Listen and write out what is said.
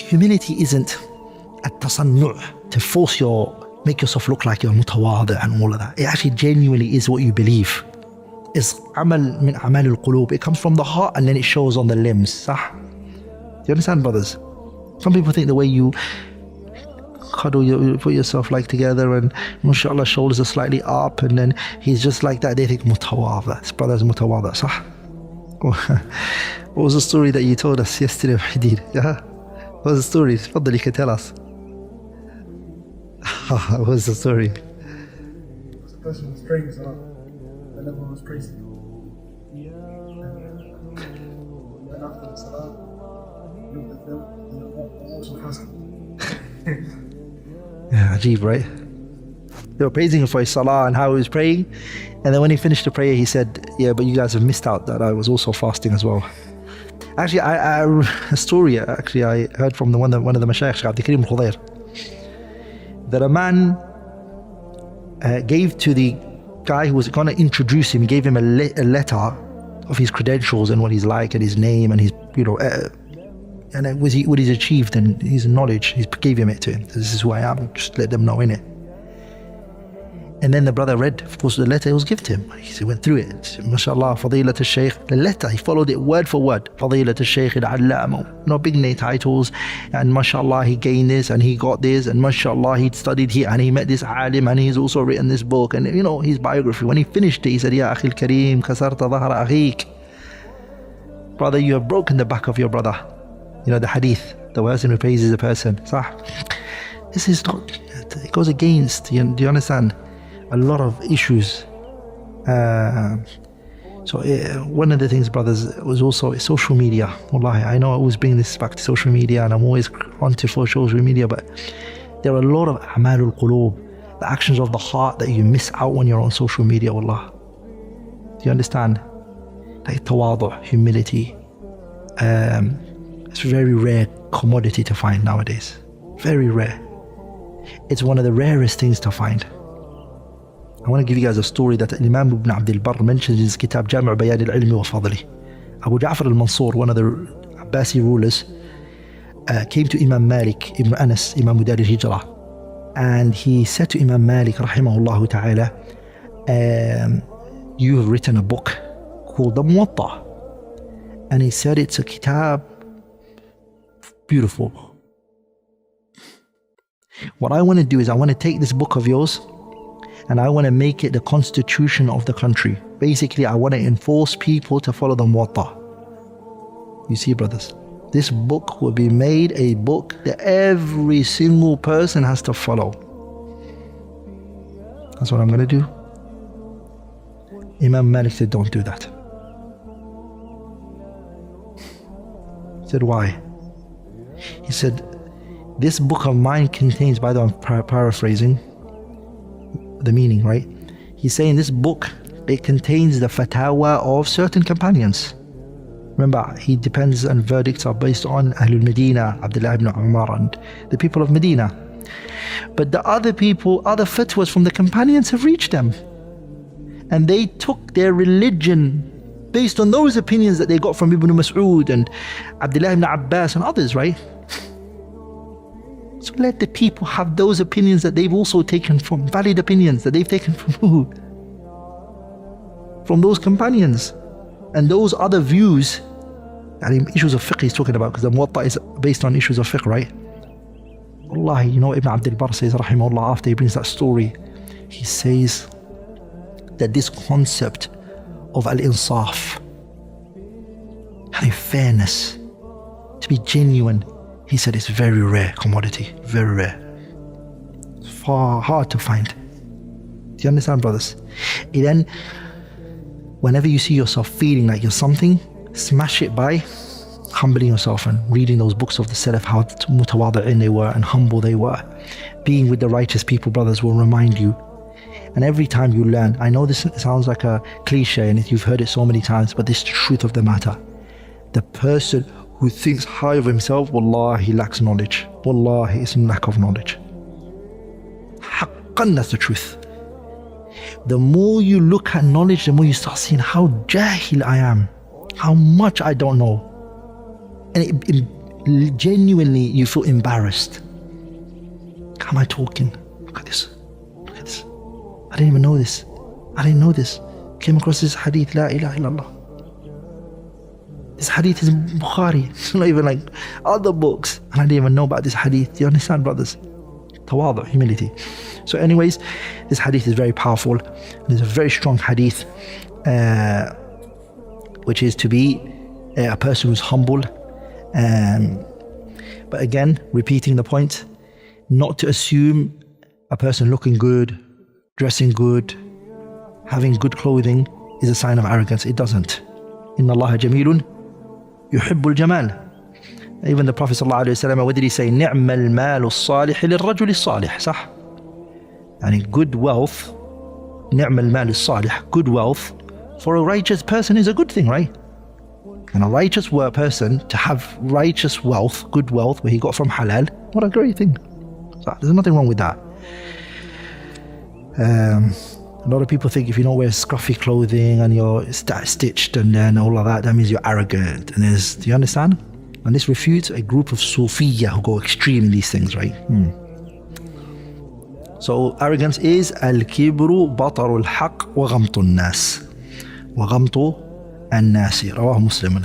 humility isn't at-tasannu', to make yourself look like you're mutawadi' and all of that. It actually genuinely is what you believe. It's amal min amal al-qulub. It comes from the heart and then it shows on the limbs. Sah? Do you understand, brothers? Some people think the way you cuddle, you put yourself like together and mashallah shoulders are slightly up and then he's just like that, they think mutawadi'. This brother's mutawadi'. Sah? What was the story that you told us yesterday, Hadid? Yeah? What was the story? Fadl, you can tell us. What was the story? The person was praying Salah, and everyone was praising him. And after the Salah, he looked at them and they were also fasting. Yeah, Ajib, right? They were praising him for his Salah and how he was praying, and then when he finished the prayer, he said, yeah, but you guys have missed out that I was also fasting as well. Actually, a story I heard from one of the Mashaykh, Sheikh Abdulrahman Hasan, that a man gave to the guy who was going to introduce him, gave him a letter of his credentials and what he's like and his name and his, and what he's achieved and his knowledge. He gave him it to him. This is who I am. Just let them know, innit? And then the brother read, of course, the letter was given to him. He went through it. Said, MashaAllah, Fadilat al-Shaykh. The letter, he followed it word for word. Fadilat al-Shaykh al-Allama. Big name titles. And MashaAllah, he gained this and he got this. And MashaAllah, he'd studied here and he met this alim and he's also written this book. And his biography. When he finished it, he said, Ya Akhil Kareem, kasarta dhahra akheek. Brother, you have broken the back of your brother. The hadith, the person who praises a person. Sah. This is not, it goes against, do you understand? A lot of issues. One of the things, brothers, was also social media. Wallahi, I know I always bring this back to social media and I'm always onto social media, but there are a lot of amalul qulub, the actions of the heart that you miss out when you're on social media. Wallah, do you understand? Like tawadu', humility. It's a very rare commodity to find nowadays. Very rare. It's one of the rarest things to find. I want to give you guys a story that Imam Ibn Abdul Barr mentions in his kitab Jami' Bayan al-Ilmi wa Fadli. Abu Ja'far al-Mansur, one of the Abbasi rulers, came to Imam Malik ibn Anas, Imam Dar al-Hijrah, and he said to Imam Malik rahimahullah ta'ala, you have written a book called the Muwatta, and he said it's a kitab, beautiful. What I want to do is I want to take this book of yours and I want to make it the constitution of the country. Basically, I want to enforce people to follow the Muwatta. You see, brothers, this book will be made a book that every single person has to follow. That's what I'm going to do. Imam Malik said, don't do that. He said, why? He said, this book of mine contains, by the way, I'm paraphrasing the meaning, right? He's saying this book, it contains the fatwa of certain companions. Remember, he depends and verdicts are based on Ahlul Medina, Abdullah ibn Umar and the people of Medina. But the other people, other fatwas from the companions have reached them. And they took their religion based on those opinions that they got from Ibn Mas'ud and Abdullah ibn Abbas and others, right? So let the people have those opinions that they've also taken from, valid opinions that they've taken from who? From those companions. And those other views, issues of fiqh he's talking about, because the Muwatta is based on issues of fiqh, right? Wallahi, Ibn Abdul Barr says, rahimahullah, after he brings that story, he says that this concept of al-insaf, having fairness, to be genuine, he said it's very rare commodity, very rare. It's far hard to find. Do you understand, brothers? Then, whenever you see yourself feeling like you're something, smash it by humbling yourself and reading those books of the Salaf, how mutawadi'in they were and humble they were. Being with the righteous people, brothers, will remind you. And every time you learn, I know this sounds like a cliche and you've heard it so many times, but this is the truth of the matter. The person who thinks high of himself, wallahi, he lacks knowledge. Wallahi, it's a lack of knowledge. Haqqan, that's the truth. The more you look at knowledge, the more you start seeing how jahil I am, how much I don't know. And it genuinely you feel embarrassed. How am I talking? Look at this. Look at this. I didn't even know this. I didn't know this. Came across this hadith, La ilaha illallah. This hadith is in Bukhari. It's not even like other books. And I didn't even know about this hadith. Do you understand, brothers? Tawadu, humility. So anyways, this hadith is very powerful. It's a very strong hadith, which is to be a person who's humble. But again, repeating the point, not to assume a person looking good, dressing good, having good clothing is a sign of arrogance. It doesn't. Inna Allah jamilun yuhibbul jamal. Even the Prophet ﷺ, what did he say? نِعْمَ الْمَالُ الصَّالِحِ لِلرَّجُلِ الصَّالِحِ. صح? And good wealth, نِعْمَ الْمَالُ الصَّالِحِ, good wealth for a righteous person is a good thing, right? And a righteous person to have righteous wealth, good wealth, where he got from halal, what a great thing. So there's nothing wrong with that. A lot of people think if you don't wear scruffy clothing and you're stitched and then all of that, that means you're arrogant. And do you understand? And this refutes a group of Sufiya who go extreme in these things, right? So arrogance is al-kibru batarul haq wa ghamtu an-nas. Wa ghamtu an-nasi. Rawah Muslim.